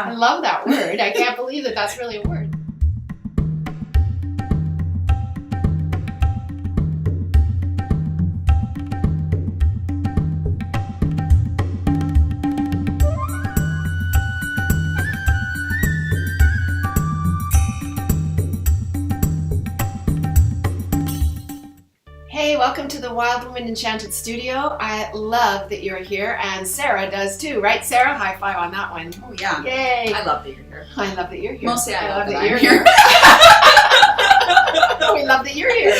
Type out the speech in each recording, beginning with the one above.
I love that word. I can't believe that that's really a word. Hey, welcome to the Wild Woman Enchanted studio. I love that you're here, and Sarah does too, right, Sarah? High five on that one. Oh yeah. Yay. I love that you're here. I love that you're here. Mostly I love that you're I'm here. We love that you're here.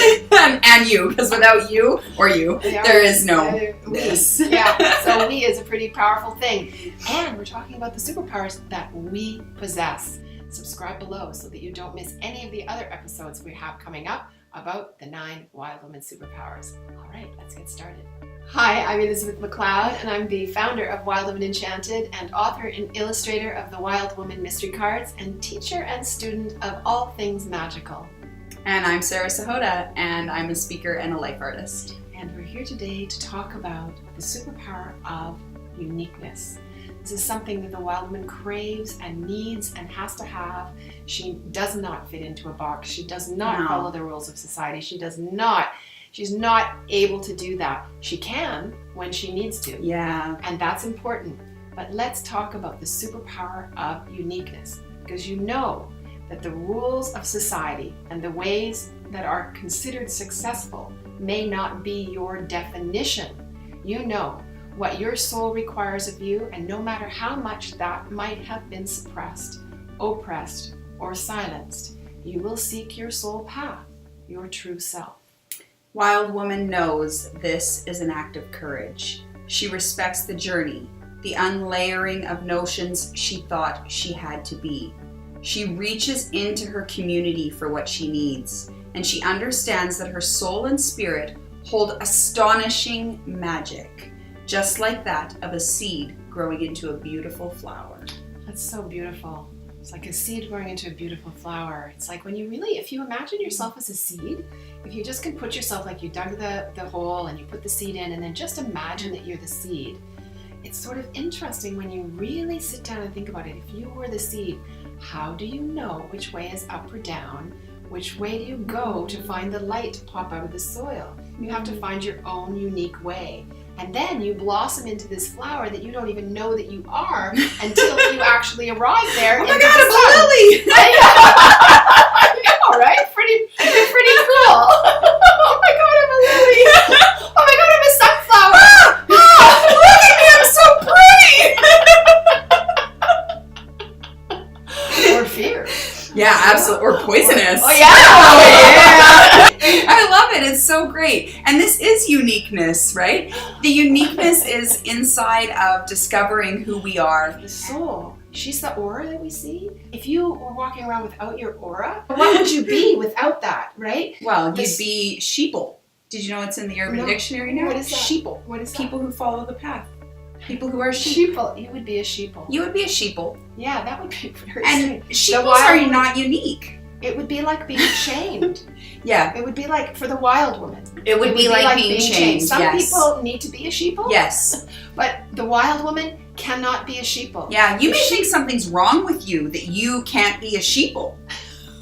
and you, because without you or you, Yeah, there is no this. Yeah, so we is a pretty powerful thing. And we're talking about the superpowers that we possess. Subscribe below so that you don't miss any of the other episodes we have coming up about the 9 Wild Woman superpowers. All right, let's get started. Hi, I'm Elizabeth McLeod, and I'm the founder of Wild Woman Enchanted and author and illustrator of the Wild Woman mystery cards and teacher and student of all things magical. And I'm Sarah Sahota, and I'm a speaker and a life artist. And we're here today to talk about the superpower of uniqueness. This is something that the Wild Woman craves and needs and has to have. She does not fit into a box. She does not follow the rules of society. She's not able to do that. She can when she needs to. Yeah. And that's important. But let's talk about the superpower of uniqueness, because you know that the rules of society and the ways that are considered successful may not be your definition. You know what your soul requires of you, and no matter how much that might have been suppressed, oppressed, or silenced, you will seek your soul path, your true self. Wild Woman knows this is an act of courage. She respects the journey, the unlayering of notions she thought she had to be. She reaches into her community for what she needs, and she understands that her soul and spirit hold astonishing magic, just like that of a seed growing into a beautiful flower. That's so beautiful. It's like a seed growing into a beautiful flower. It's like when you really, if you imagine yourself as a seed, if you just can put yourself like you dug the hole and you put the seed in, and then just imagine that you're the seed. It's sort of interesting when you really sit down and think about it. If you were the seed, how do you know which way is up or down? Which way do you go to find the light to pop out of the soil? You have to find your own unique way. And then you blossom into this flower that you don't even know that you are until you actually arrive there. Oh my God, I'm a lily! I know, right? Pretty cool. Oh my God, I'm a lily. Oh my God, I'm a sunflower. Look at me, I'm so pretty! Or fear. Yeah, absolutely. Or poisonous. Oh yeah. I love it. It's so great. And this is uniqueness, right? The uniqueness is inside of discovering who we are. The soul. She's the aura that we see. If you were walking around without your aura, what would you be without that, right? Well, you'd be sheeple. Did you know it's in the Urban Dictionary now? What is that? Sheeple. What is that? People who follow the path. People who are sheep. Sheeple. You would be a sheeple. You would be a sheeple. Yeah, that would be very And strange. sheeples are not unique. It would be like being chained. Yeah. It would be like for the wild woman. It would be like being chained. Some yes. people need to be a sheeple. Yes. But the wild woman cannot be a sheeple. Yeah, you may think something's wrong with you that you can't be a sheeple.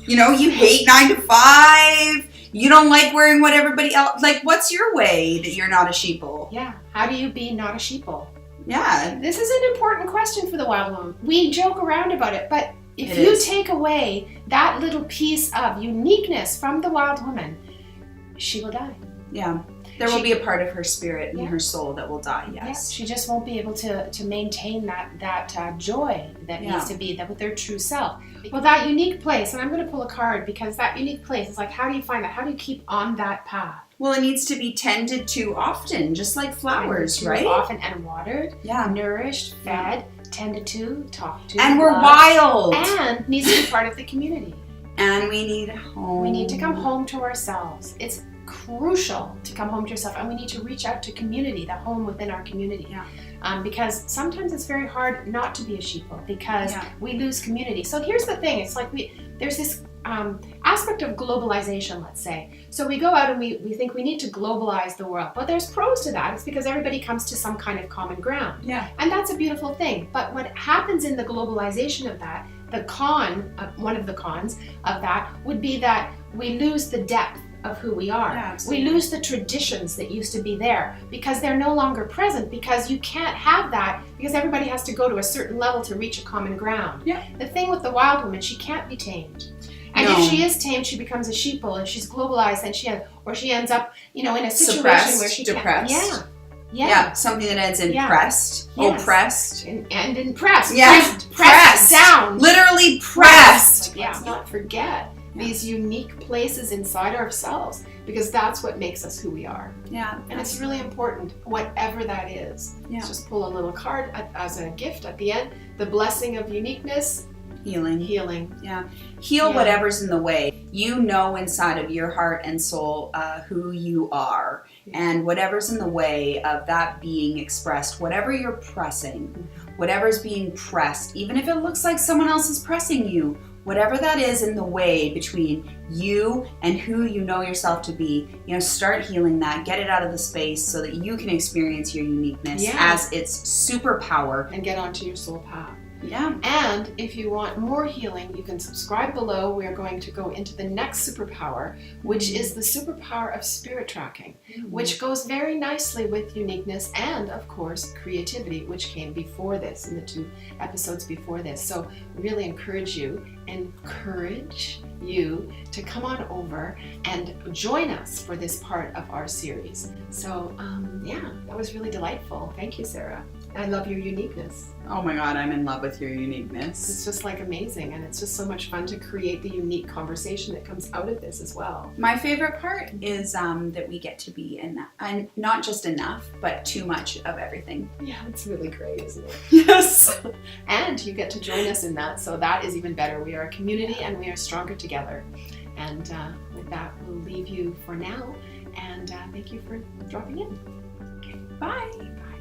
You know, you hate 9 to 5. You don't like wearing what everybody else, like what's your way that you're not a sheeple? Yeah. How do you be not a sheeple? Yeah. This is an important question for the wild woman. We joke around about it, but if you take away that little piece of uniqueness from the wild woman, she will die. Yeah. There will be a part of her spirit and her soul that will die, yes. Yeah, she just won't be able to maintain that joy that needs to be with their true self. Well, that unique place, and I'm going to pull a card because that unique place is like, how do you find that? How do you keep on that path? Well, it needs to be tended to often, just like flowers, right? Often and watered, nourished, fed, tended to, talked to. And we're wild. And needs to be part of the community. And we need home. We need to come home to ourselves. It's crucial to come home to yourself, and we need to reach out to community, the home within our community. Yeah. Because sometimes it's very hard not to be a sheeple because we lose community. So here's the thing: it's like there's this aspect of globalization, let's say. So we go out and we think we need to globalize the world, but there's pros to that. It's because everybody comes to some kind of common ground. Yeah. And that's a beautiful thing. But what happens in the globalization of that, one of the cons of that would be that we lose the depth of who we are. Yeah, we absolutely. lose the traditions that used to be there because they're no longer present, because you can't have that because everybody has to go to a certain level to reach a common ground. Yeah. The thing with the wild woman, she can't be tamed. And No. if she is tamed, she becomes a sheeple. If she's globalized, then she ends up, in a situation Suppressed, where she depressed. can't. Yeah. Yeah, something that ends in Yeah. pressed, Yes. oppressed. And impressed. Yeah, Pressed down. Literally pressed. Yeah. Let's not forget these unique places inside ourselves, because that's what makes us who we are. Yeah. And it's really important, whatever that is. Yeah. Let's just pull a little card as a gift at the end. The blessing of uniqueness, Healing. healing. Yeah. Heal Yeah. whatever's in the way. You know inside of your heart and soul who you are. And whatever's in the way of that being expressed, whatever you're pressing, whatever's being pressed, even if it looks like someone else is pressing you, whatever that is in the way between you and who you know yourself to be, start healing that, get it out of the space so that you can experience your uniqueness as its superpower. And get onto your soul path. Yeah. And if you want more healing, you can subscribe below. We are going to go into the next superpower, which is the superpower of spirit tracking, which goes very nicely with uniqueness and, of course, creativity, which came before this, in the 2 episodes before this. So really encourage you to come on over and join us for this part of our series. So that was really delightful. Thank you, Sarah. I love your uniqueness. Oh my God, I'm in love with your uniqueness. It's just amazing, and it's just so much fun to create the unique conversation that comes out of this as well. My favorite part is that we get to be and not just enough, but too much of everything. Yeah, it's really great, isn't it? Yes. And you get to join us in that, so that is even better. We are a community and we are stronger together. And with that, we'll leave you for now, and thank you for dropping in. Bye. Bye.